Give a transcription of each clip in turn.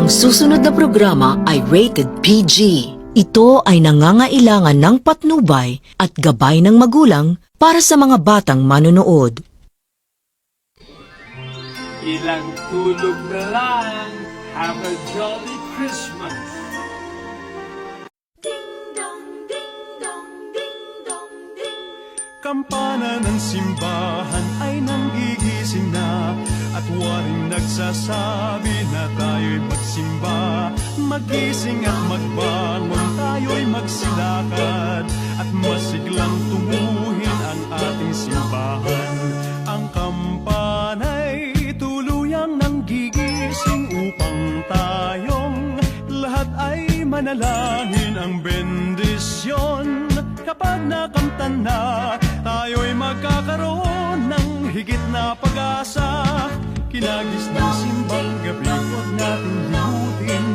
Ang susunod na programa ay rated PG. Ito ay nangangailangan ng patnubay at gabay ng magulang para sa mga batang manonood. Ilang tulog na lang. Have a jolly Christmas. Kampana ng simbahan ay nanggigising na at waring nagsasabi na tayo'y magsimba. Magising at magbangon, tayo'y magsilakad at masiglang tunguhin ang ating simbahan. Ang kampana'y tuluyang nanggigising upang tayong lahat ay manalangin ang bendisyon. Kapag nakamtan na, tayo'y magkakaroon ng higit na pag-asa. Kinagis ng simbang gabi, huwag nating limutin,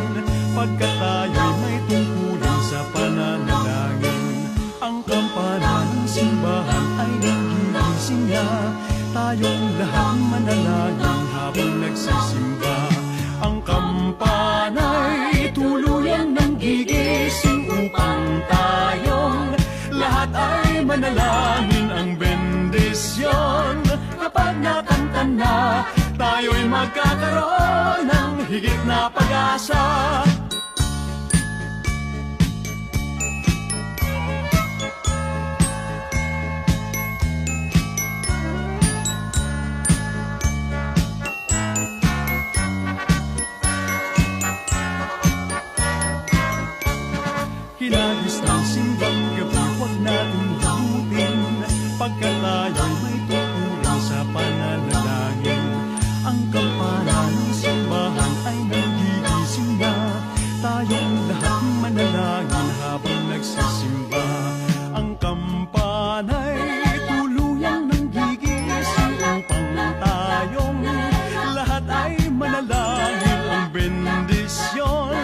pagkat tayo'y may tungkulin sa pananalangin. Ang kampana ng simbahan ay nagigising na, tayong lahat manalangin habang nagsisimba. Ang kampana'y tuluyang nanggigising upang tayong lahat ay manalangin ang bendisyon. Kapag nakamtan na, tayo'y magkakaroon ng higit na pag-asa. Kinagis ng simbang gabi, huwag natin limutin, pagkat tayo'y may tungkulin sa pananalangin. Ang kampana ng simbahan ay nagigising na, tayong lahat manalangin habang nagsisimba. Ang kampana'y tuluyang nanggigising upang tayong lahat ay manalangin ang bendisyon.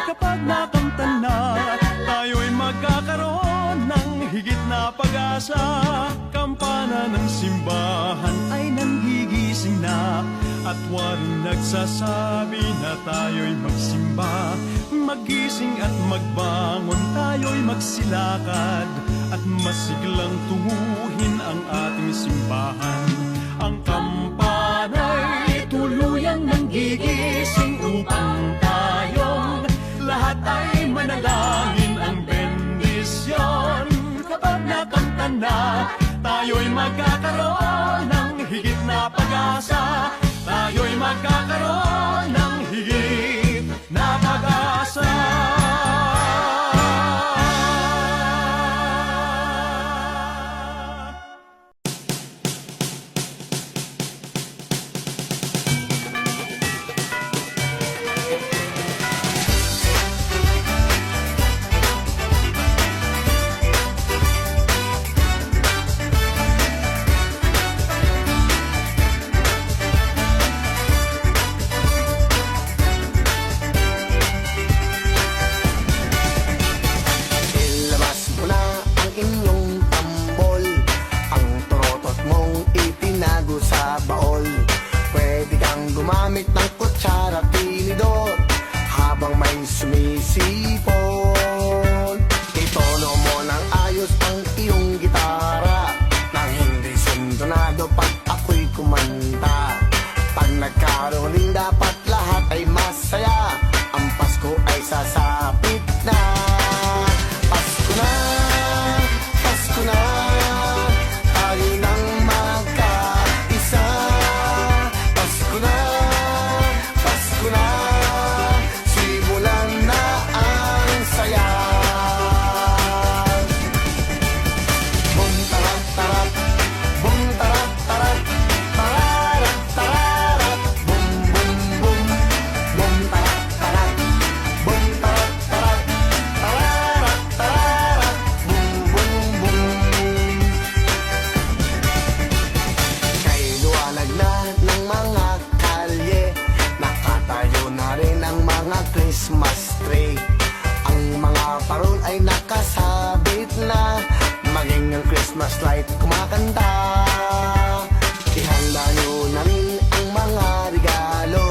Kapag nakamtan na, tayo'y magkakaroon ng higit na pag-asa. Kampana ng simbahan ay nanggigising na at waring nagsasabi na tayo'y magsimba. Magising at magbangon, tayo'y magsilakad at masiglang tunguhin ang ating simbahan. Ang kampana'y tuluyang nanggigising upang tayong lahat ay manalangin ang bendisyon. Kapag nakamtan na, tayo'y magkakaroon ng higit na pag-asa. Tayo'y magkakaroon ng higit na pag-asa. Ilabas mo na ang inyong tambol, ang torotot mong itinago sa baol. Pwede kang gumamit ng kutsara at tinidor habang may sumisipon. Itono mo ng ayos ang iyong gitara nang hindi sindonado pag ako'y kumanta. Pag nagkaroling dapat lahat ay masaya, ang Pasko ay sasapit na. Pasko na, Pasko na, tayo nang magkaisa. Pasko na, Pasko na, simulan na ang saya. Bum tarat tarat, bum tarat tarat, tararat tararat, bum bum bum, bum tarat tarat, bum tarat tarat, tararat tararat, bum bum bum. Kay luwanag na ng mga kalye, nakatayo na rin ang mga Christmas tree. Ang mga parol ay nakasabit na, maging ang Christmas light kumakanta. Ihanda nyo na rin ang mga regalo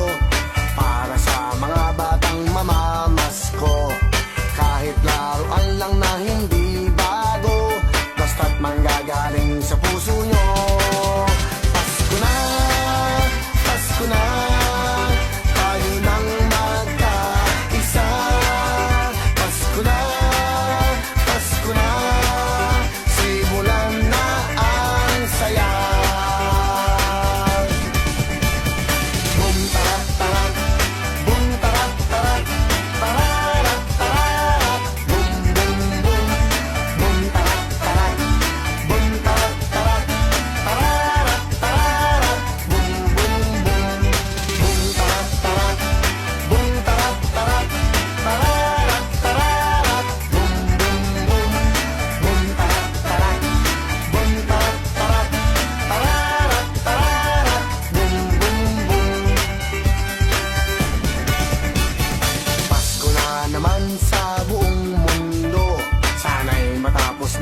para sa mga bata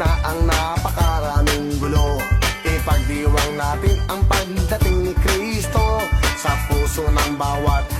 na ang napakaraming gulo. Ipagdiwang natin ang pagdating ni Kristo sa puso ng bawat